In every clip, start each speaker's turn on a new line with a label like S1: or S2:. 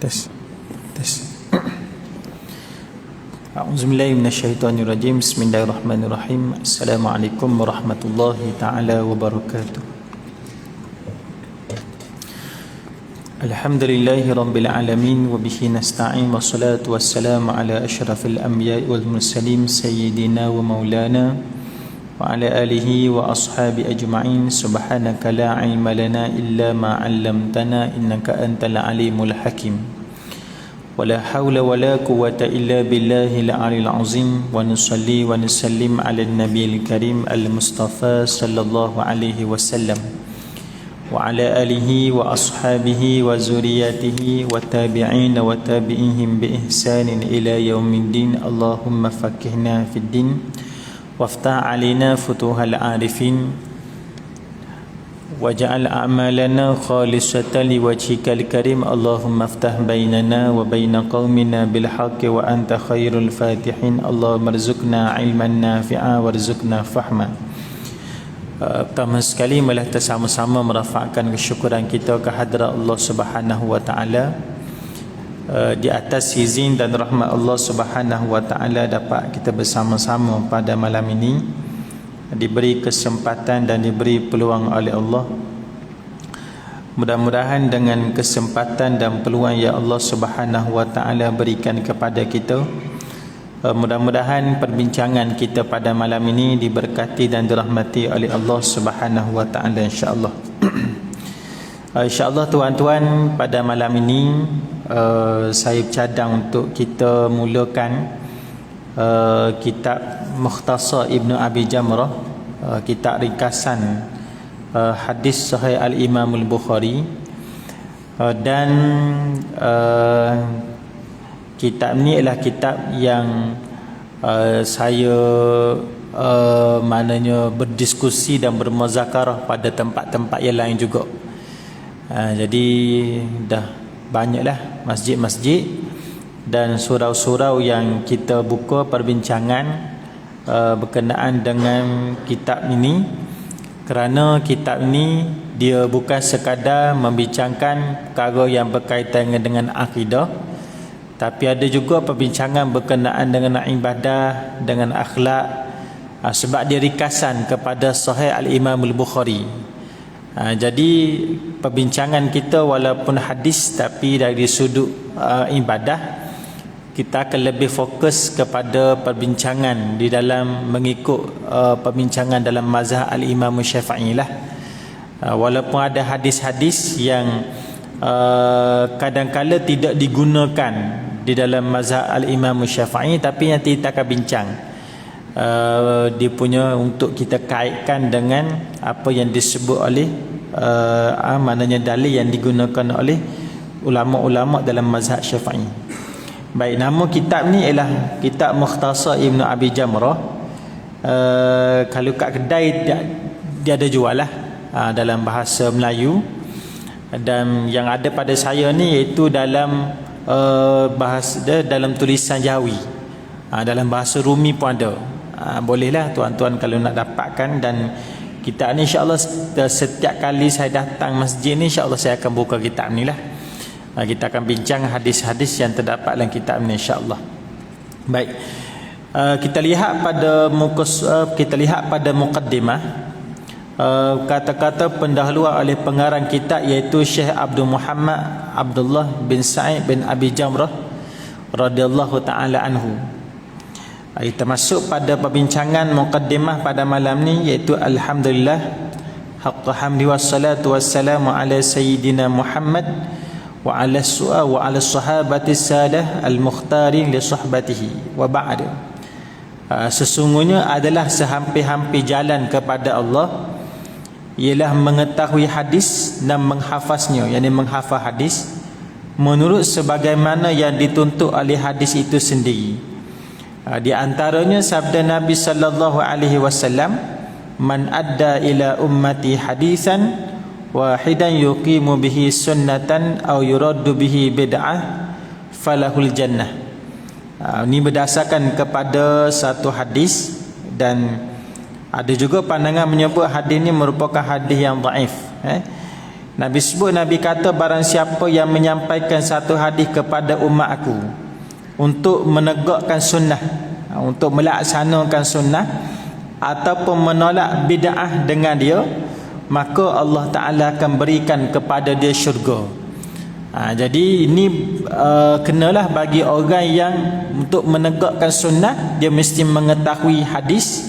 S1: Tes. A'udzubillahi minasyaitonirrajim. Bismillahirrahmanirrahim. Assalamualaikum warahmatullahi taala wabarakatuh. Alhamdulillahi rabbil alamin wa bihi nasta'in wassalatu wassalamu ala asyrafil anbiya'i wal mursalin sayyidina wa maulana wa ala alihi wa ashabi ajma'in. Subhanaka la ilma lana illa ma 'allamtana innaka antal alimul hakim. ولا حول ولا قوة إلا بالله العلي العظيم ونصلي ونسلم على النبي الكريم المصطفى صلى الله عليه وسلم وعلى آله وأصحابه وذريته والتابعين وتابعيهم بإحسان إلى يوم الدين. اللهم فقهنا في الدين وافتح علينا فتوح العارفين waj'al a'malana khalisatan liwajhikal karim. Allahumma aftah bainana wa baina qaumina bil haqqi wa anta khairul fatihin. Allahumma rzuqna ilman nafi'a warzuqna fahma. Pertama sekali marilah kita sama-sama merafakkan kesyukuran kita kehadrat Allah Subhanahu wa taala. Di atas izin dan rahmat Allah Subhanahu wa taala dapat kita bersama-sama pada malam ini, diberi kesempatan dan diberi peluang oleh Allah. Mudah-mudahan dengan kesempatan dan peluang yang Allah Subhanahu wa taala berikan kepada kita, mudah-mudahan perbincangan kita pada malam ini diberkati dan dirahmati oleh Allah Subhanahu wa taala, insya-Allah. Insya-Allah tuan-tuan, pada malam ini saya cadang untuk kita mulakan kitab Mukhtasar Ibnu Abi Jamrah, kitab ringkasan hadis Sahih Al-Imam Al-Bukhari, dan kitab ni adalah kitab yang saya maknanya berdiskusi dan bermuzakarah pada tempat-tempat yang lain juga. Jadi dah banyaklah masjid-masjid dan surau-surau yang kita buka perbincangan berkenaan dengan kitab ini, kerana kitab ini dia bukan sekadar membincangkan perkara yang berkaitan dengan akidah, tapi ada juga perbincangan berkenaan dengan ibadah, dengan akhlak, sebab dia ringkasan kepada Sahih Al-Imam Al-Bukhari. Jadi perbincangan kita walaupun hadis, tapi dari sudut ibadah kita akan lebih fokus kepada perbincangan di dalam mengikut perbincangan dalam mazhab Al-Imam Syafi'i lah. Walaupun ada hadis-hadis yang kadang-kala tidak digunakan di dalam mazhab Al-Imam Syafi'i, tapi nanti kita akan bincang dia punya untuk kita kaitkan dengan apa yang disebut oleh maknanya dalil yang digunakan oleh ulama-ulama dalam mazhab Syafi'i. Baik, nama kitab ni ialah kitab Mukhtasar Ibnu Abi Jamrah. Kalau kat kedai dia ada jual lah dalam bahasa Melayu, dan yang ada pada saya ni iaitu dalam bahasa dalam tulisan Jawi, dalam bahasa Rumi pun ada. Bolehlah tuan-tuan kalau nak dapatkan. Dan kitab ni insya-Allah setiap kali saya datang masjid ni, insya-Allah saya akan buka kitab ni lah. Kita akan bincang hadis-hadis yang terdapat dalam kitab ini, insya-Allah. Baik, kita lihat pada muqaddimah, kata-kata pendahuluan oleh pengarang kitab, iaitu Syekh Abdul Muhammad Abdullah bin Sa'id bin Abi Jamrah radhiyallahu taala anhu. Kita masuk pada perbincangan muqaddimah pada malam ni, iaitu alhamdulillah haqqa hamdi wassalatu wassalamu ala sayyidina Muhammad wa ala su'a wa ala sahabati sadah al-mukhtarin li sahbatihi wa ba'd. Sesungguhnya adalah sehampir-hampir jalan kepada Allah ialah mengetahui hadis dan menghafaznya, yakni menghafal hadis menurut sebagaimana yang dituntut oleh hadis itu sendiri. Di antaranya sabda Nabi sallallahu alaihi wasallam, man adda ila ummati hadisan wahidan yuqimu bihi sunnatan aw yuraddu bihi bid'ah falahul jannah. Ini berdasarkan kepada satu hadis, dan ada juga pandangan menyebut hadis ini merupakan hadis yang dhaif. Nabi sebut, Nabi kata, barang siapa yang menyampaikan satu hadis kepada umat aku untuk menegakkan sunnah, untuk melaksanakan sunnah, ataupun menolak bid'ah dengan dia, maka Allah Ta'ala akan berikan kepada dia syurga. Jadi ini kenalah bagi orang yang untuk menegakkan sunnah, dia mesti mengetahui hadis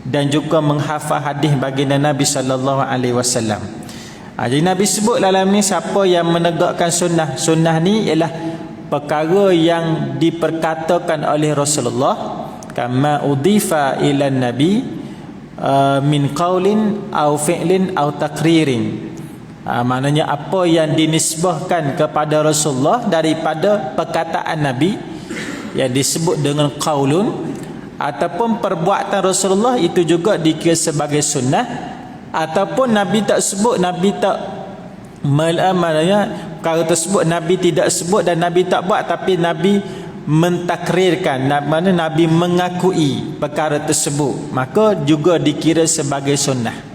S1: dan juga menghafal hadis baginda Nabi sallallahu alaihi wasallam. Jadi Nabi sebut dalam ni, siapa yang menegakkan sunnah. Sunnah ni ialah perkara yang diperkatakan oleh Rasulullah, kama udifa ila nabi min qaulin au fi'lin au taqririn. Maknanya apa yang dinisbahkan kepada Rasulullah daripada perkataan Nabi yang disebut dengan qaulun, ataupun perbuatan Rasulullah itu juga dikira sebagai sunnah, ataupun Nabi tak sebut, Nabi tak maknanya perkara tersebut Nabi tidak sebut dan Nabi tak buat, tapi Nabi mentakrirkan, maknanya Nabi mengakui perkara tersebut, maka juga dikira sebagai sunnah.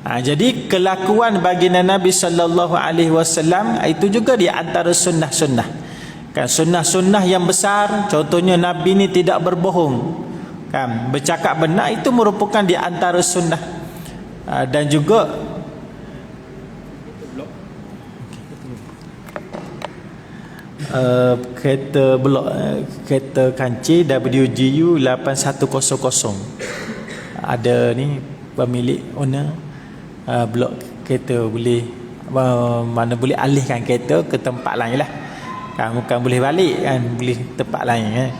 S1: Jadi kelakuan baginda Nabi sallallahu alaihi wasallam itu juga di antara sunnah-sunnah. Kan sunnah-sunnah yang besar, contohnya Nabi ni tidak berbohong. Kan bercakap benar, itu merupakan di antara sunnah. Dan juga kereta blok, kereta kancil WGU 8100 ada ni pemilik owner blok kereta, boleh mana boleh alihkan kereta ke tempat lain lah, kan bukan boleh balik, kan boleh tempat lain, kan.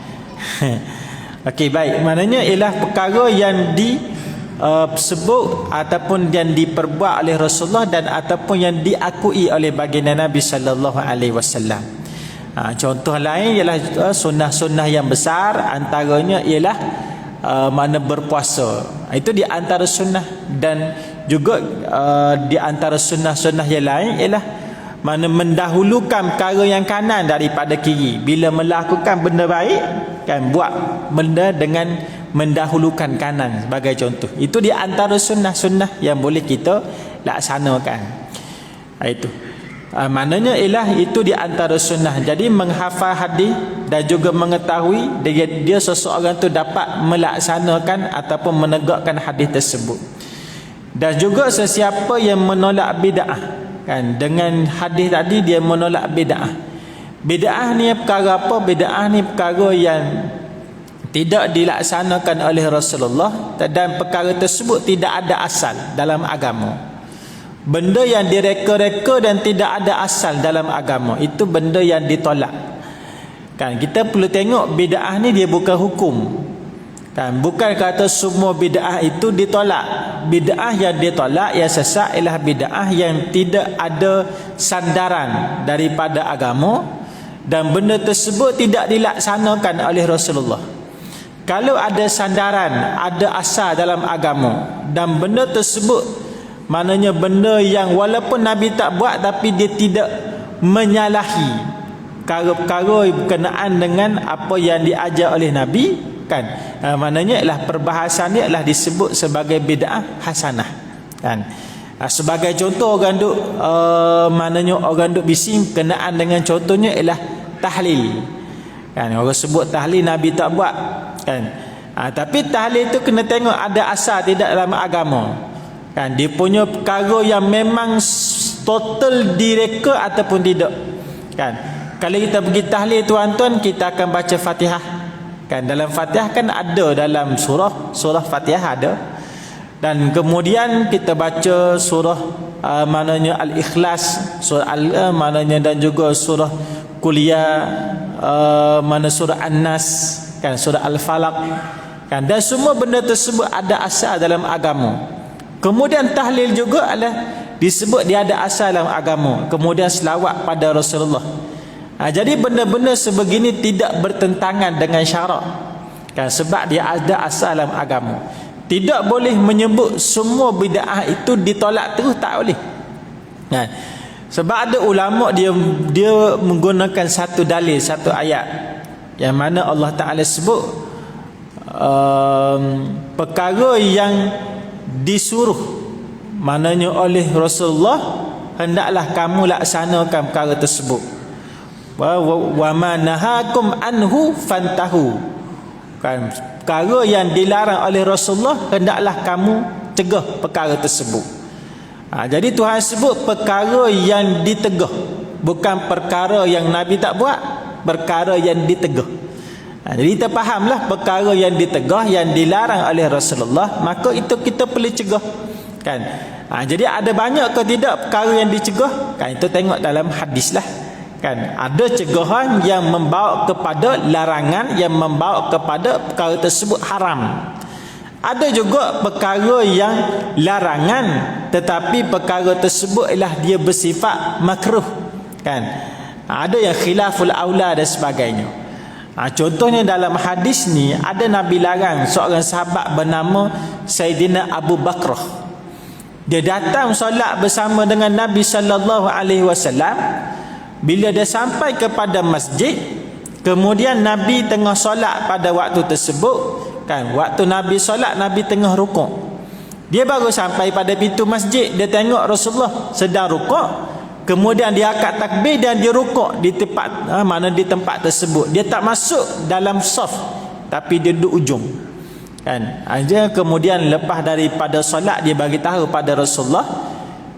S1: Okey, baik, maknanya ialah perkara yang disebut ataupun yang diperbuat oleh Rasulullah dan ataupun yang diakui oleh baginda Nabi sallallahu alaihi wasallam. Contoh lain ialah sunnah-sunnah yang besar, antaranya ialah mana berpuasa. Itu di antara sunnah. Dan juga di antara sunnah-sunnah yang lain ialah mana mendahulukan perkara yang kanan daripada kiri. Bila melakukan benda baik, kan buat benda dengan mendahulukan kanan sebagai contoh. Itu di antara sunnah-sunnah yang boleh kita laksanakan. Itu maknanya ialah itu di antara sunnah. Jadi menghafal hadis dan juga mengetahui dia seseorang tu dapat melaksanakan ataupun menegakkan hadis tersebut. Dan juga sesiapa yang menolak bid'ah, kan dengan hadis tadi dia menolak bid'ah. Bid'ah ni perkara apa? Bid'ah ni perkara yang tidak dilaksanakan oleh Rasulullah dan perkara tersebut tidak ada asal dalam agama. Benda yang direka-reka dan tidak ada asal dalam agama, itu benda yang ditolak. Kan kita perlu tengok bid'ah ni dia bukan hukum. Kan bukan kata semua bid'ah itu ditolak. Bid'ah yang ditolak, yang sesat ialah bid'ah yang tidak ada sandaran daripada agama dan benda tersebut tidak dilaksanakan oleh Rasulullah. Kalau ada sandaran, ada asal dalam agama dan benda tersebut, maknanya benda yang walaupun Nabi tak buat tapi dia tidak menyalahi perkara-perkara berkenaan dengan apa yang diajar oleh Nabi, kan maknanya ialah perbahasan dia adalah disebut sebagai bid'ah hasanah, kan. Sebagai contoh orang duk maknanya orang duk bising kenaan dengan contohnya ialah tahlil, kan orang sebut tahlil Nabi tak buat, kan. Tapi tahlil itu kena tengok ada asal tidak dalam agama, kan dia punya perkara yang memang total direka ataupun tidak, kan. Kalau kita pergi tahlil tuan-tuan, kita akan baca Fatihah, kan dalam Fatihah kan ada dalam surah Fatihah ada, dan kemudian kita baca surah maknanya Al-Ikhlas, surah maknanya, dan juga surah Kuliah, mana surah An-Nas, kan surah Al-Falaq, kan, dan semua benda tersebut ada asal dalam agama. Kemudian tahlil juga adalah disebut dia ada asal dalam agama. Kemudian selawat pada Rasulullah. Jadi benda-benda sebegini tidak bertentangan dengan syarak, kan, sebab dia ada asal dalam agama. Tidak boleh menyebut semua bid'ah itu ditolak terus, tak boleh, kan. Sebab ada ulama dia menggunakan satu dalil, satu ayat yang mana Allah Ta'ala sebut perkara yang disuruh maknanya oleh Rasulullah hendaklah kamu laksanakan perkara tersebut. Wa ma nahakum anhu fantahu. Kan, perkara yang dilarang oleh Rasulullah hendaklah kamu cegah perkara tersebut. Jadi Tuhan sebut perkara yang ditegah, bukan perkara yang Nabi tak buat, perkara yang ditegah. Jadi kita fahamlah perkara yang ditegah, yang dilarang oleh Rasulullah, maka itu kita perlu cegah. Kan? Jadi ada banyak ke tidak perkara yang dicegah? Kan, itu tengok dalam hadis lah. Kan, ada cegahan yang membawa kepada larangan, yang membawa kepada perkara tersebut haram. Ada juga perkara yang larangan, tetapi perkara tersebut ialah dia bersifat makruh. Kan, ada yang khilaful aula dan sebagainya. Contohnya dalam hadis ni ada Nabi larang seorang sahabat bernama Sayyidina Abu Bakrah. Dia datang solat bersama dengan Nabi sallallahu alaihi wasallam. Bila dia sampai kepada masjid, kemudian Nabi tengah solat pada waktu tersebut, kan, waktu Nabi solat, Nabi tengah rukuk. Dia baru sampai pada pintu masjid, dia tengok Rasulullah sedang rukuk, kemudian dia angkat takbir dan dia rukuk di tempat di tempat tersebut. Dia tak masuk dalam saf, tapi dia duduk ujung. Kan, aja kemudian lepas daripada solat dia bagi tahu pada Rasulullah.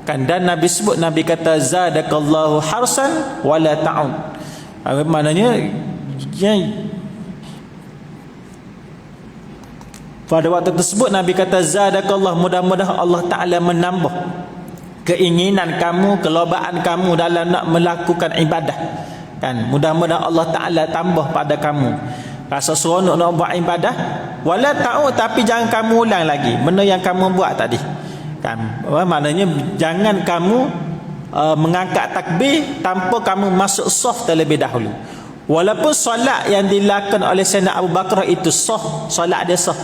S1: Kan, dan Nabi sebut, Nabi kata zadakallahu harsan wala ta'ud. Maknanya pada waktu tersebut Nabi kata zadakallah, mudah-mudahan Allah Ta'ala menambah keinginan kamu, kelobaan kamu dalam nak melakukan ibadah. Kan, mudah-mudahan Allah Ta'ala tambah pada kamu rasa seronok nak buat ibadah. Wala ta'ud, tapi jangan kamu ulang lagi benda yang kamu buat tadi. Kan, maknanya jangan kamu mengangkat takbir tanpa kamu masuk saf terlebih dahulu. Walaupun solat yang dilakukan oleh Sayyidina Abu Bakar itu sah, solat dia sah.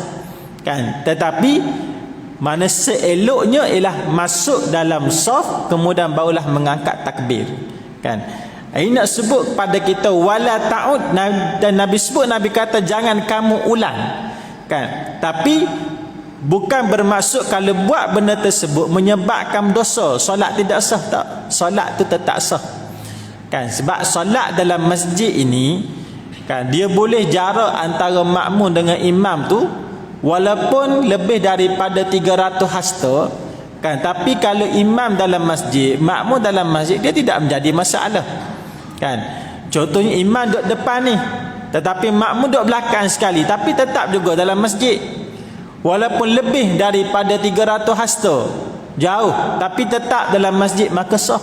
S1: Kan, tetapi mana seeloknya ialah masuk dalam saf, kemudian barulah mengangkat takbir. Kan, ini nak sebut kepada kita wala ta'ud, dan Nabi sebut, Nabi kata jangan kamu ulang. Kan, tapi bukan bermaksud kalau buat benda tersebut menyebabkan dosa, solat tidak sah, tak. Solat tu tetap sah. Kan, sebab solat dalam masjid ini, kan, dia boleh jarak antara makmum dengan imam tu walaupun lebih daripada 300 hasta. Kan, tapi kalau imam dalam masjid, makmum dalam masjid, dia tidak menjadi masalah. Kan, contohnya imam duduk depan ni, tetapi makmum duduk belakang sekali, tapi tetap juga dalam masjid. Walaupun lebih daripada 300 hasta jauh, tapi tetap dalam masjid, maka sah.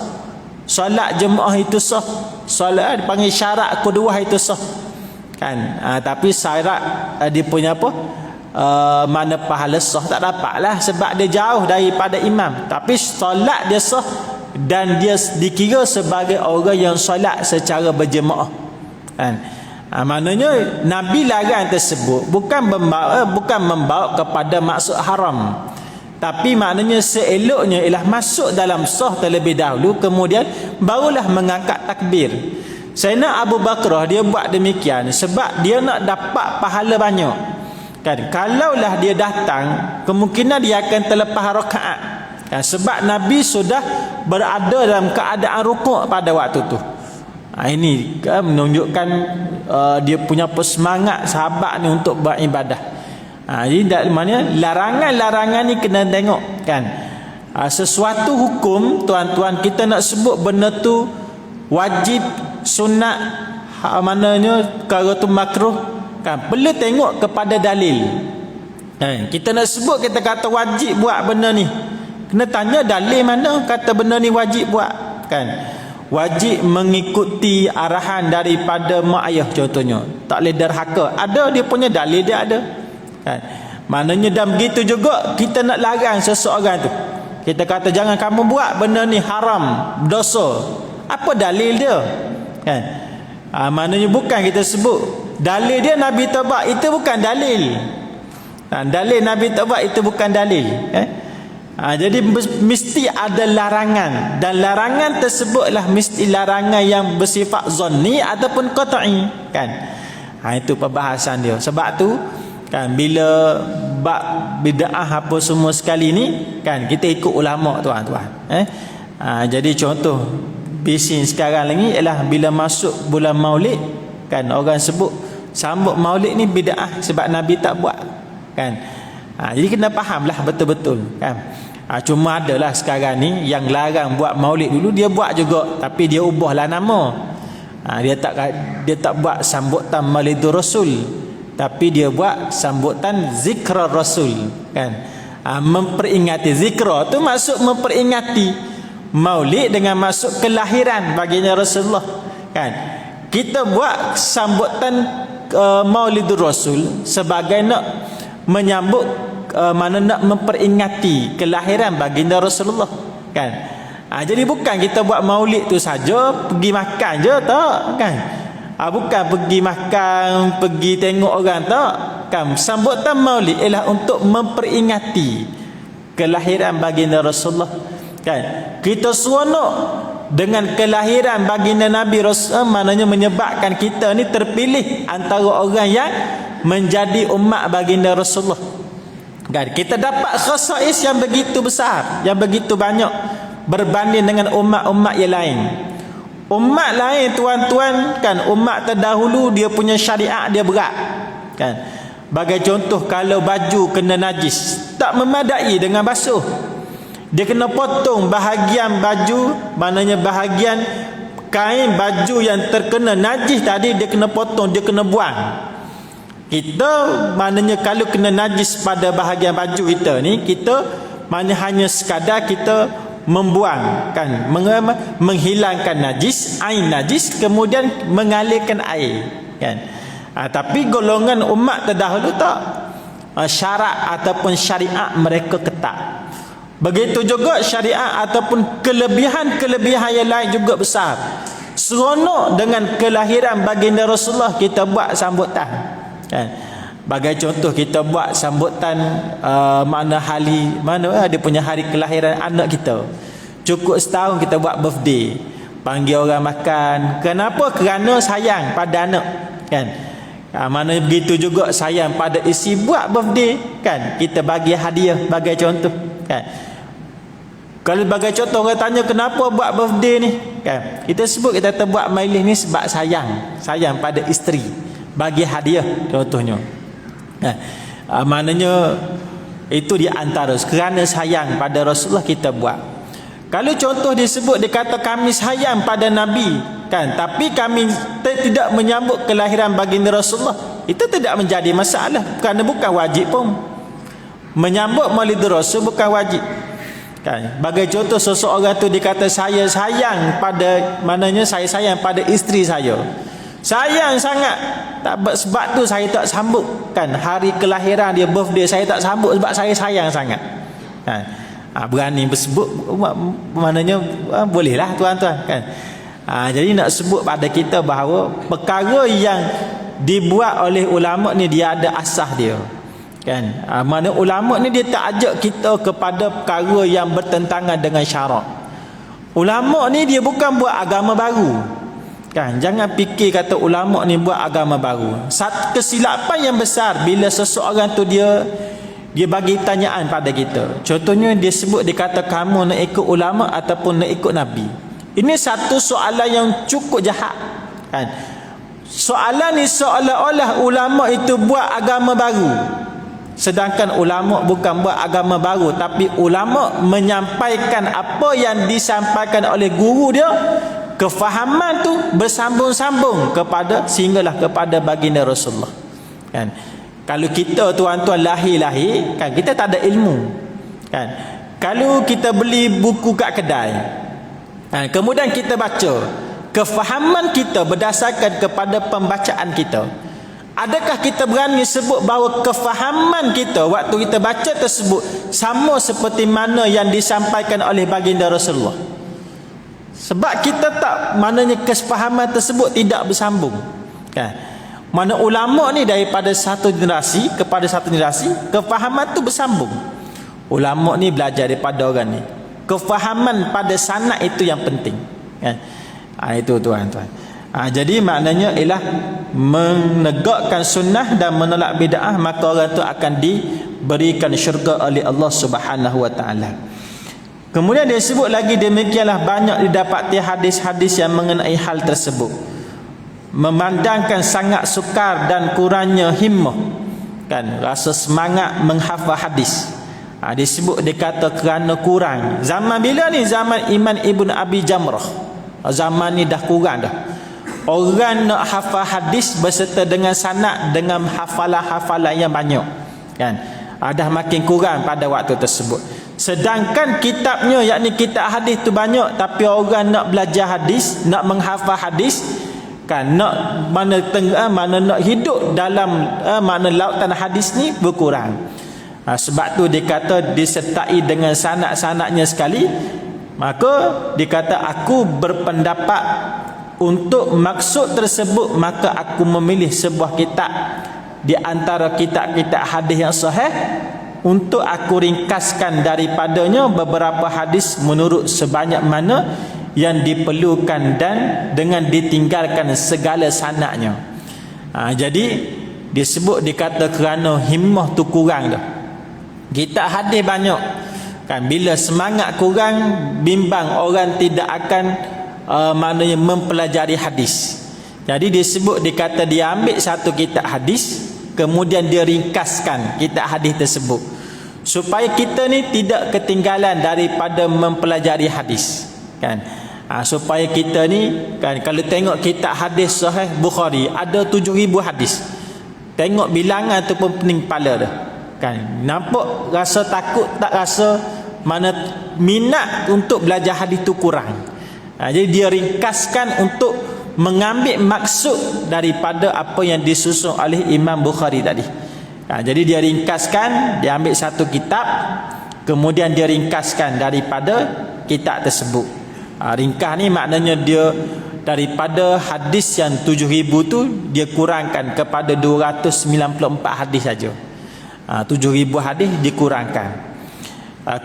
S1: Solat jemaah itu sah. Solat dipanggil syarat kedua itu sah. Kan, tapi syarat dia punya apa? Mana pahala sah tak dapatlah sebab dia jauh daripada imam. Tapi solat dia sah dan dia dikira sebagai orang yang solat secara berjemaah. Kan, maknanya Nabi larang tersebut bukan membawa kepada maksud haram, tapi maknanya seeloknya ialah masuk dalam sah terlebih dahulu, kemudian barulah mengangkat takbir. Sayyidina Abu Bakrah dia buat demikian sebab dia nak dapat pahala banyak. Kan, kalaulah dia datang, kemungkinan dia akan terlepas rakaat. Kan, sebab Nabi sudah berada dalam keadaan rukuk pada waktu tu. Ini kan menunjukkan dia punya semangat sahabat ni untuk beribadah. Jadi dari mana larangan-larangan ni kena tengok. Kan, sesuatu hukum, tuan-tuan, kita nak sebut benda tu wajib, sunat, mananya perkara tu makruh, kan, perlu tengok kepada dalil. Kita nak sebut, kita kata wajib buat benda ni, kena tanya dalil mana kata benda ni wajib buat. Kan, wajib mengikuti arahan daripada mak ayah contohnya, tak boleh derhaka, ada dia punya dalil, dia ada. Kan, maknanya dan begitu juga kita nak larang seseorang tu, kita kata jangan kamu buat benda ni, haram, dosa, apa dalil dia? Kan, maknanya bukan kita sebut dalil dia Nabi tak itu bukan dalil. Dalil Nabi tak itu bukan dalil. Jadi mesti ada larangan, dan larangan tersebutlah mesti larangan yang bersifat zanni ataupun qat'i. Kan, itu perbahasan dia. Sebab tu kan, bila bab bid'ah apa semua sekali ni, kan, kita ikut ulama, tuan-tuan. Jadi contoh bising sekarang lagi ialah bila masuk bulan Maulid kan, orang sebut sambut Maulid ni bid'ah sebab Nabi tak buat kan. Jadi kena fahamlah betul-betul kan. Cuma adalah sekarang ni yang larang buat Maulid, dulu dia buat juga tapi dia ubahlah nama. Dia tak buat sambutan Maulidur Rasul, tapi dia buat sambutan Zikra Rasul kan. Memperingati, zikra tu maksud memperingati, Maulid dengan masuk kelahiran baginda Rasulullah kan. Kita buat sambutan Maulidur Rasul sebagai nak menyambut nak memperingati kelahiran baginda Rasulullah kan. Jadi bukan kita buat Maulid tu saja pergi makan je tak kan. Bukan pergi makan, pergi tengok orang tak kan. Sambutan Maulid ialah untuk memperingati kelahiran baginda Rasulullah kan. Kita seronok dengan kelahiran baginda Nabi Rasul, maknanya menyebabkan kita ni terpilih antara orang yang menjadi umat baginda Rasulullah kan. Kita dapat khasais yang begitu besar, yang begitu banyak berbanding dengan umat-umat yang lain. Umat lain tuan-tuan kan, umat terdahulu dia punya syariat dia berat kan. Bagai contoh, kalau baju kena najis tak memadai dengan basuh, dia kena potong bahagian baju, maknanya bahagian kain baju yang terkena najis tadi dia kena potong, dia kena buang. Kita maknanya kalau kena najis pada bahagian baju kita ni, kita maknanya hanya sekadar kita membuang kan, menghilangkan najis, air najis, kemudian mengalirkan air kan. Tapi golongan umat terdahulu tak, syarat ataupun syariat mereka ketat. Begitu juga syariat ataupun kelebihan-kelebihan yang lain juga besar. Seronok dengan kelahiran baginda Rasulullah kita buat sambutan kan. Bagai contoh, kita buat sambutan dia punya hari kelahiran anak kita. Cukup setahun kita buat birthday, panggil orang makan. Kenapa? Kerana sayang pada anak kan. Mana begitu juga sayang pada isteri, buat birthday kan, kita bagi hadiah bagai contoh kan. Kalau bagai contoh orang tanya kenapa buat birthday ni kan, kita sebut kita terbuat majlis ni sebab sayang pada isteri, bagi hadiah contohnya. Maknanya itu di antara kerana sayang pada Rasulullah kita buat. Kalau contoh disebut, dia kata kami sayang pada Nabi kan, tapi kami tidak menyambut kelahiran baginda Rasulullah, itu tidak menjadi masalah kerana bukan wajib pun. Menyambut Maulidur Rasul bukan wajib kan. Bagai contoh, seseorang tu dikata saya sayang pada, maknanya saya sayang pada isteri saya, sayang sangat, sebab tu saya tak sambut kan hari kelahiran dia, birthday saya tak sambut sebab saya sayang sangat kan. Berani bersebut, maknanya bolehlah tuan-tuan kan. Jadi nak sebut pada kita bahawa perkara yang dibuat oleh ulama ni dia ada asas dia kan. Mana ulama ni dia tak ajak kita kepada perkara yang bertentangan dengan syarak. Ulama ni dia bukan buat agama baru kan. Jangan fikir kata ulama ni buat agama baru. Satu kesilapan yang besar bila seseorang tu dia bagi tanyaan pada kita. Contohnya dia sebut, dia kata kamu nak ikut ulama ataupun nak ikut Nabi. Ini satu soalan yang cukup jahat kan. Soalan ni seolah-olah ulama itu buat agama baru, sedangkan ulama bukan buat agama baru, tapi ulama menyampaikan apa yang disampaikan oleh guru dia. Kefahaman tu bersambung-sambung sehinggalah kepada baginda Rasulullah kan. Kalau kita tuan-tuan lahir kan, kita tak ada ilmu kan. Kalau kita beli buku kat kedai kan, kemudian kita baca, kefahaman kita berdasarkan kepada pembacaan kita. Adakah kita berani sebut bahawa kefahaman kita waktu kita baca tersebut sama seperti mana yang disampaikan oleh baginda Rasulullah? Sebab kita tak, maknanya kesepahaman tersebut tidak bersambung kan. Mana ulama ni daripada satu generasi kepada satu generasi, kefahaman tu bersambung. Ulama ni belajar daripada orang ni. Kefahaman pada sanad itu yang penting kan. Itu tuan-tuan. Jadi maknanya ialah menegakkan sunnah dan menolak bid'ah, maka orang tu akan diberikan syurga oleh Allah Subhanahu wa taala. Kemudian dia sebut lagi demikianlah banyak didapati hadis-hadis yang mengenai hal tersebut. Memandangkan sangat sukar dan kurangnya himmah, kan, rasa semangat menghafal hadis. Disebut dia kata kerana kurang. Zaman bila ni? Zaman Imam Ibn Abi Jamrah. Zaman ni dah kurang dah. Orang nak hafal hadis berserta dengan sanad, dengan hafalan-hafalan yang banyak, kan, dah makin kurang pada waktu tersebut. Sedangkan kitabnya, yakni kitab hadis tu banyak, tapi orang nak belajar hadis, nak menghafal hadis, kan, nak mana nak hidup dalam mana lautan hadis ni berkurang. Sebab tu dia kata disertai dengan sanad-sanadnya sekali. Maka dia kata aku berpendapat untuk maksud tersebut, maka aku memilih sebuah kitab di antara kitab-kitab hadis yang sahih untuk aku ringkaskan daripadanya beberapa hadis menurut sebanyak mana yang diperlukan dan dengan ditinggalkan segala sanadnya. Jadi disebut, dikata kerana himmah tu kurang dah. Kitab hadis banyak, kan, bila semangat kurang, bimbang orang tidak akan maknanya mempelajari hadis. Jadi disebut, dikata dia ambil satu kitab hadis, kemudian dia ringkaskan kitab hadis tersebut supaya kita ni tidak ketinggalan daripada mempelajari hadis, kan. Supaya kita ni, kan, kalau tengok kitab hadis sahih Bukhari ada 7,000 hadis. Tengok bilangan tu pun pening kepala dah, kan. Nampak rasa takut, tak rasa mana minat untuk belajar hadis tu kurang. Jadi dia ringkaskan untuk mengambil maksud daripada apa yang disusun oleh Imam Bukhari tadi. Jadi dia ringkaskan, dia ambil satu kitab, kemudian dia ringkaskan daripada kitab tersebut. Ringkas ni maknanya dia daripada hadis yang 7,000 tu dia kurangkan kepada 294 hadis saja. 7,000 hadis dikurangkan.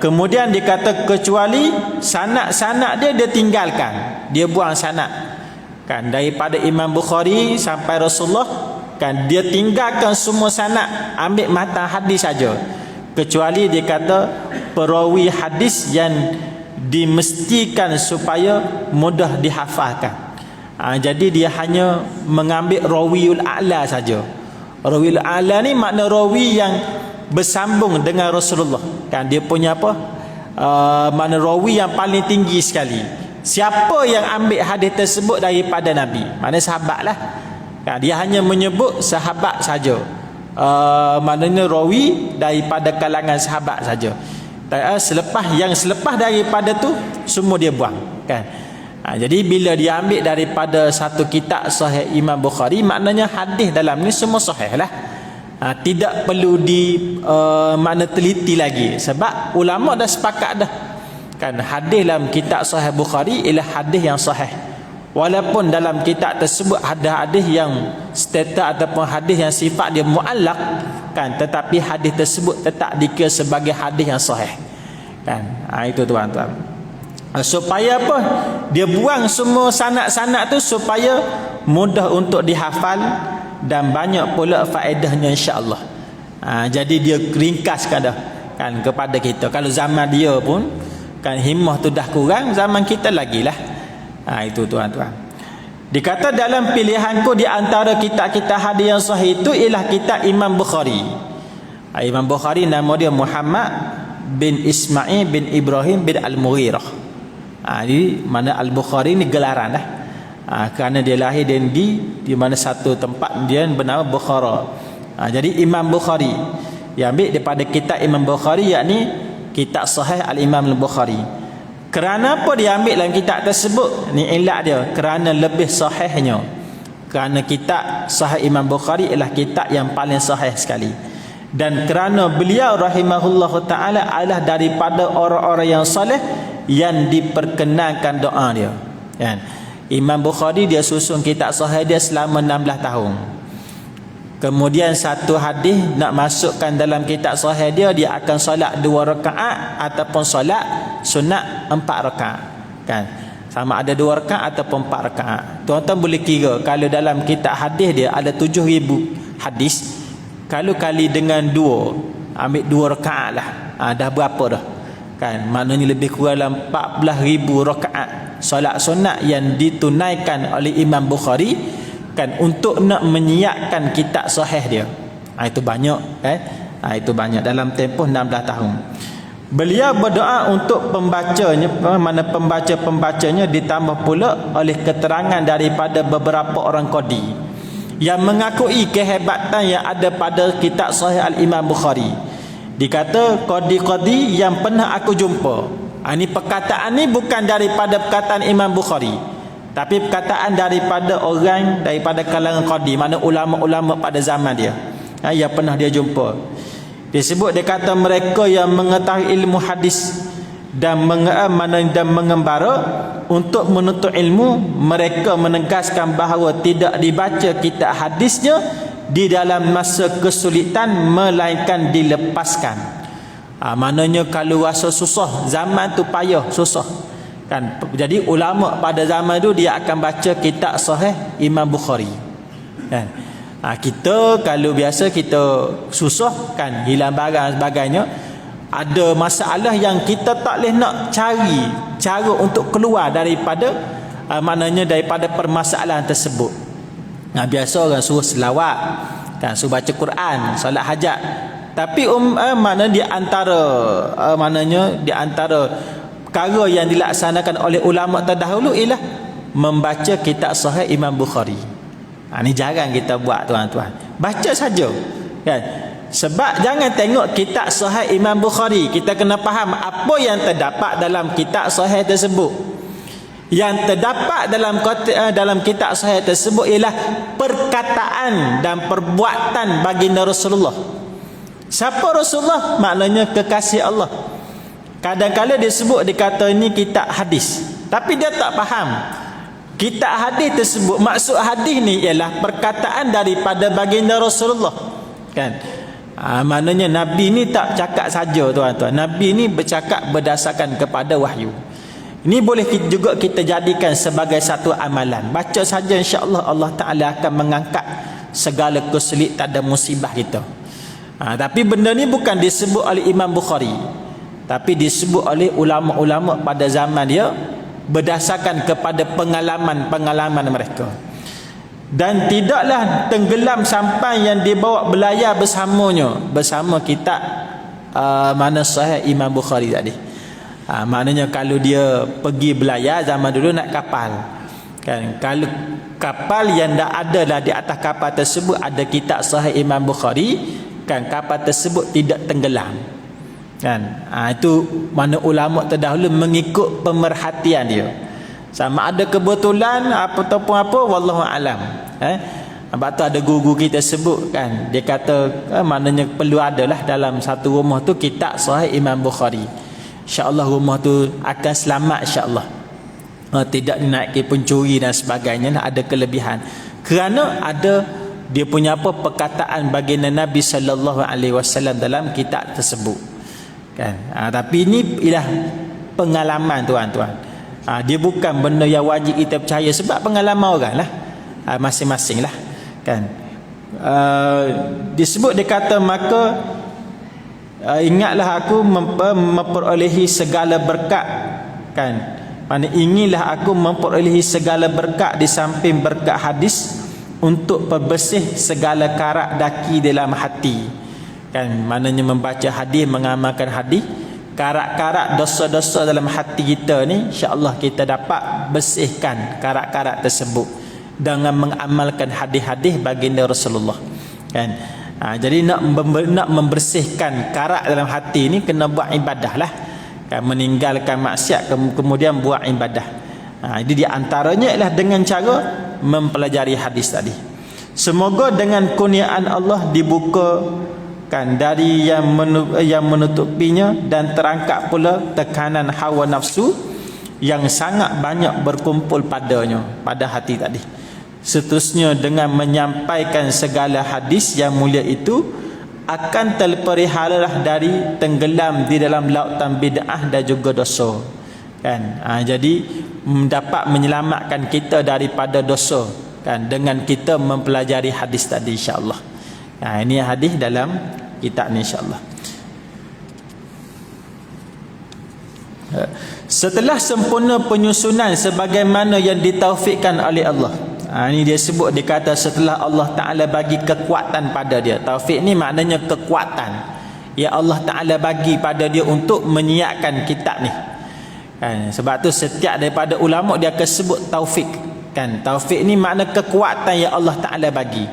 S1: Kemudian dikata kecuali sanad-sanad dia tinggalkan, dia buang sanad, kan, daripada Imam Bukhari sampai Rasulullah, kan, dia tinggalkan semua sanad, ambil matan hadis saja, kecuali dia kata perawi hadis yang dimestikan supaya mudah dihafalkan. Jadi dia hanya mengambil rawiul a'la saja. Rawiul a'la ni makna rawi yang bersambung dengan Rasulullah, kan, dia punya apa, mana rawi yang paling tinggi sekali. Siapa yang ambil hadis tersebut daripada Nabi, mana sahabat lah, kan, dia hanya menyebut sahabat saja, maknanya rawi daripada kalangan sahabat saja. Selepas daripada tu semua dia buang, kan. Jadi bila dia ambil daripada satu kitab sahih Imam Bukhari, maknanya hadis dalam ni semua sahih lah. Tidak perlu mana teliti lagi, sebab ulama dah sepakat dah, kan, hadis dalam kitab sahih Bukhari ialah hadis yang sahih. Walaupun dalam kitab tersebut ada hadis yang status ataupun hadis yang sifat dia muallaq, kan, tetapi hadis tersebut tetap dikira sebagai hadis yang sahih, kan. Itu tuan-tuan. Supaya apa? Dia buang semua sanad-sanad tu supaya mudah untuk dihafal dan banyak pula faedahnya, insya-Allah. Jadi dia ringkaskan dah, kan, kepada kita. Kalau zaman dia pun, kan, himmah tu dah kurang, zaman kita lagilah. Itu tuan-tuan. Dikata dalam pilihanku di antara kitab-kitab hadis yang sahih itu ialah kitab Imam Bukhari. Imam Bukhari nama dia Muhammad bin Ismail bin Ibrahim bin Al-Mughirah. Jadi mana Al-Bukhari ni gelaran lah. Kerana dia lahir dan di mana satu tempat dia bernama Bukhara. Jadi Imam Bukhari dia ambil daripada kitab Imam Bukhari, yakni kitab sahih Al-Imam Al-Bukhari. Kerana apa dia ambil dalam kitab tersebut? Ni ilat dia, kerana lebih sahihnya. Kerana kitab sahih Imam Bukhari ialah kitab yang paling sahih sekali. Dan kerana beliau rahimahullahu ta'ala adalah daripada orang-orang yang saleh yang diperkenankan doa dia, kan. Imam Bukhari dia susun kitab sahih dia selama 16 tahun. Kemudian satu hadis nak masukkan dalam kitab sahih dia akan solat 2 rakaat ataupun solat sunat 4 rakaat, kan. Sama ada 2 rakaat ataupun 4 rakaat. Tuan-tuan boleh kira, kalau dalam kitab hadis dia ada 7,000 hadis, kalau kali dengan 2, ambil 2 rakaat lah, dah berapa dah, kan, maknanya lebih kurang dalam 14,000 rakaat solat sunat yang ditunaikan oleh Imam Bukhari, kan, untuk nak menyiapkan kitab sahih dia. Itu banyak, kan. Itu banyak dalam tempoh 16 tahun. Beliau berdoa untuk pembacanya, mana pembaca-pembacanya, ditambah pula oleh keterangan daripada beberapa orang qadi yang mengakui kehebatan yang ada pada kitab sahih Al-Imam Bukhari. Dikata qadi-qadi yang pernah aku jumpa. Ini perkataan ni bukan daripada perkataan Imam Bukhari, tapi perkataan daripada orang daripada kalangan qadi, mana ulama-ulama pada zaman dia, yang pernah dia jumpa. Disebut, dia kata mereka yang mengetahui ilmu hadis dan mengembara untuk menuntut ilmu, mereka menegaskan bahawa tidak dibaca kitab hadisnya di dalam masa kesulitan, melainkan dilepaskan. Maknanya kalau rasa susah, zaman tu payah, susah, kan. Jadi ulama pada zaman tu dia akan baca kitab sahih Imam Bukhari, kan. Kita kalau biasa kita susah, kan, hilang barang sebagainya, ada masalah yang kita tak boleh nak cari cara untuk keluar daripada maknanya daripada permasalahan tersebut. Biasa orang suruh selawat, kan, suruh baca Quran, solat hajat. Tapi mana di antara di antara perkara yang dilaksanakan oleh ulama terdahulu ialah membaca kitab sahih Imam Bukhari. Ini jarang kita buat, tuan-tuan. Baca saja, kan. Sebab jangan tengok kitab sahih Imam Bukhari, kita kena faham apa yang terdapat dalam kitab sahih tersebut. Yang terdapat dalam kitab sahih tersebut ialah perkataan dan perbuatan baginda Rasulullah. Siapa Rasulullah? Maknanya kekasih Allah. Kadang-kadang disebut, dikata ini kitab hadis, tapi dia tak faham kitab hadis tersebut. Maksud hadis ni ialah perkataan daripada baginda Rasulullah, kan. Maknanya Nabi ni tak cakap saja, tuan-tuan. Nabi ni bercakap berdasarkan kepada wahyu. Ini boleh juga kita jadikan sebagai satu amalan. Baca saja, insya-Allah Allah Taala akan mengangkat segala kesulitan dan musibah kita. Tapi benda ni bukan disebut oleh Imam Bukhari, tapi disebut oleh ulama-ulama pada zaman dia, berdasarkan kepada pengalaman-pengalaman mereka. Dan tidaklah tenggelam sampai yang dibawa belayar bersamanya, bersama kitab mana sahih Imam Bukhari tadi. Maknanya kalau dia pergi belayar zaman dulu nak kapal, kan, kalau kapal yang dah ada lah di atas kapal tersebut ada kitab sahih Imam Bukhari, kan, kapal tersebut tidak tenggelam, kan. Itu mana ulama terdahulu mengikut pemerhatian dia, sama ada kebetulan ataupun apa, wallahu alam. Sebab tu ada guru kita sebut, kan, dia kata maknanya perlu adalah dalam satu rumah tu kitab sahih Imam Bukhari. InsyaAllah rumah tu akan selamat, insyaAllah. Tidak dinaiki pencuri dan sebagainya, ada kelebihan kerana ada dia punya apa, perkataan baginda Nabi sallallahu alaihi wasallam dalam kitab tersebut, kan. Tapi ini ialah pengalaman, tuan-tuan. Dia bukan benda yang wajib kita percaya, sebab pengalaman orang lah, masing-masing lah, kan. Disebut, dia kata, maka ingatlah aku memperolehi segala berkat, kan. Mana inginlah aku memperolehi segala berkat di samping berkat hadis, untuk perbersih segala karat daki dalam hati, kan. Maknanya membaca hadis, mengamalkan hadis, karat-karat dosa-dosa dalam hati kita ni, insya-Allah kita dapat bersihkan karat-karat tersebut dengan mengamalkan hadis-hadis baginda Rasulullah, kan. Jadi nak membersihkan karat dalam hati ni kena buat ibadah lah, kan, meninggalkan maksiat kemudian buat ibadah. Jadi di antaranya ialah dengan cara mempelajari hadis tadi. Semoga dengan kurniaan Allah dibukakan dari yang menutupinya, dan terangkat pula tekanan hawa nafsu yang sangat banyak berkumpul padanya, pada hati tadi. Seterusnya dengan menyampaikan segala hadis yang mulia itu, akan terperihalalah dari tenggelam di dalam lautan bid'ah dan juga dosa, kan. Jadi dapat menyelamatkan kita daripada dosa, kan, dengan kita mempelajari hadis tadi, insya-Allah. Ini hadis dalam kitab ni, insya-Allah. Setelah sempurna penyusunan sebagaimana yang ditaufikkan oleh Allah. Ini dia sebut, dia kata setelah Allah Ta'ala bagi kekuatan pada dia. Taufik ni maknanya kekuatan ya Allah Ta'ala bagi pada dia untuk menyiapkan kitab ni. Sebab tu setiap daripada ulama dia akan sebut taufik. Taufik ni makna kekuatan yang Allah Ta'ala bagi.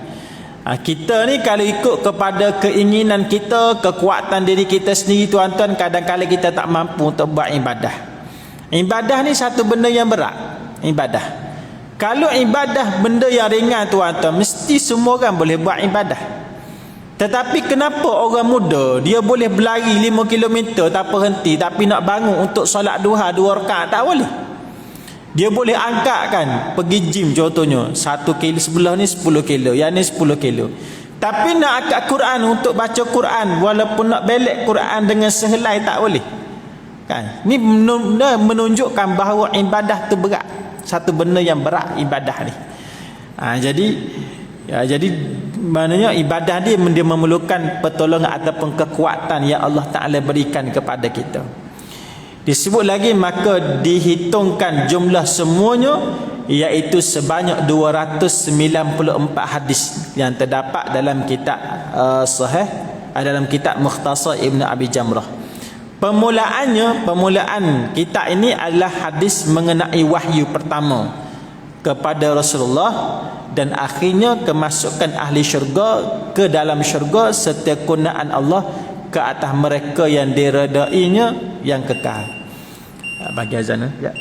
S1: Kita ni kalau ikut kepada keinginan kita, kekuatan diri kita sendiri, tuan-tuan, kadang-kadang kita tak mampu untuk buat ibadah. Ibadah ni satu benda yang berat. Ibadah, kalau ibadah benda yang ringan, tuan-tuan, mesti semua orang boleh buat ibadah. Tetapi kenapa orang muda dia boleh berlari 5 km tak berhenti, tapi nak bangun untuk solat duha 2 rakaat tak boleh? Dia boleh angkatkan pergi gym contohnya 1 kilo, sebelah ni 10 kilo, yang ni 10 kilo. Tapi nak angkat Quran untuk baca Quran, walaupun nak belek Quran dengan sehelai tak boleh. Ni menunjukkan bahawa ibadah tu berat. Satu benda yang berat ibadah ni. Jadi maknanya ibadah dia memerlukan pertolongan ataupun kekuatan yang Allah Ta'ala berikan kepada kita. Disebut lagi, maka dihitungkan jumlah semuanya, iaitu sebanyak 294 hadis yang terdapat dalam kitab Sahih, dalam kitab Mukhtasar Ibn Abi Jamrah. Permulaan kitab ini adalah hadis mengenai wahyu pertama kepada Rasulullah, dan akhirnya kemasukan ahli syurga ke dalam syurga serta kunaan Allah ke atas mereka yang diredainya yang kekal. Bagi azan ya.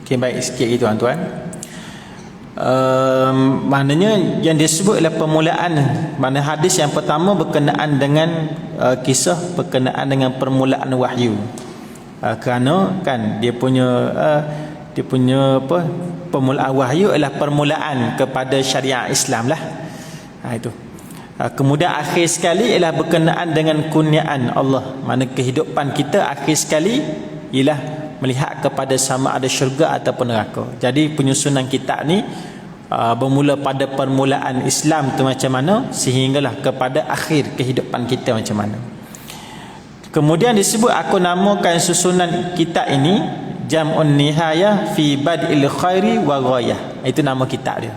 S1: Okay, baik sikit itu tuan-tuan. Maknanya yang disebut adalah permulaan. Mana hadis yang pertama berkenaan dengan kisah berkenaan dengan permulaan wahyu. Kerana kan dia punya apa, permulaan wahyu adalah permulaan kepada syariat Islam lah. Itu. Kemudian akhir sekali ialah berkenaan dengan kurniaan Allah. Mana kehidupan kita akhir sekali ialah melihat kepada sama ada syurga ataupun neraka. Jadi penyusunan kitab ni bermula pada permulaan Islam tu macam mana sehinggalah kepada akhir kehidupan kita macam mana. Kemudian disebut aku namakan susunan kitab ini Jam'un Nihayah fi Bad'il Khairi wa Ghayah. Itu nama kitab dia.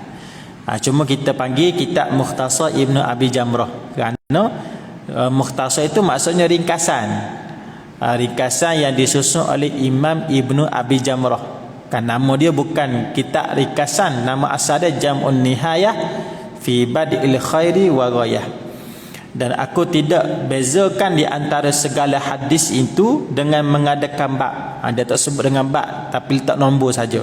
S1: Cuma kita panggil kitab Mukhtasar Ibnu Abi Jamrah kerana mukhtasar itu maksudnya ringkasan. Ringkasan yang disusun oleh Imam Ibnu Abi Jamrah. Kan nama dia bukan kitab ringkasan, nama asal dia Jam'un Nihayah fi Bad'il Khairi wa Ghayah. Dan aku tidak bezakan di antara segala hadis itu dengan mengadakan bab. Dia tak sebut dengan bab tapi letak nombor saja.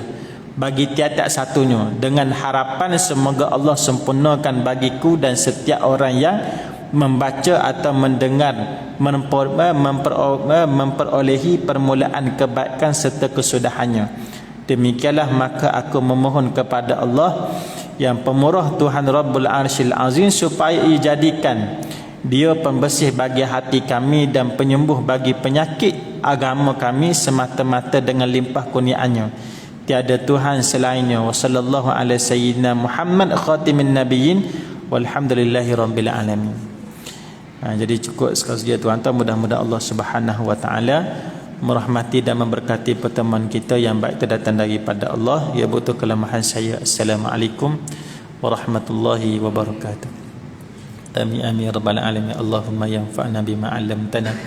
S1: Bagi tiap-tiap satunya dengan harapan semoga Allah sempurnakan bagiku dan setiap orang yang membaca atau mendengar memperolehi permulaan kebaikan serta kesudahannya. Demikianlah maka aku memohon kepada Allah yang pemurah Tuhan Rabbul Arsyil Azim supaya ia jadikan dia pembersih bagi hati kami dan penyembuh bagi penyakit agama kami semata-mata dengan limpah kurniaannya. Tiada Tuhan selainnya. Wa sallallahu ala sayyidina Muhammad khatimin nabiyyin walhamdulillahi rabbil alamin. Jadi cukup sekali tuan-tuan, mudah-mudahan Allah Subhanahu wa taala merahmati dan memberkati pertemuan kita yang baik terdatang daripada Allah. Ya betul kelemahan saya. Assalamualaikum warahmatullahi wabarakatuh. Amin amin rabbal alamin. Allahumma yanfa'na bima 'allamtana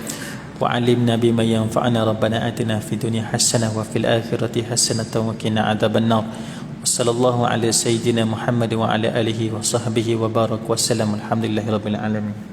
S1: wa 'allimna bima yanfa'una. Rabbana atina fid dunya hasanah wa fil akhirati hasanah wa qina adzabannar. Wassallallahu ala sayyidina Muhammad wa ala alihi wa sahbihi wa barak wa sallam. Alhamdulillahirabbil alamin.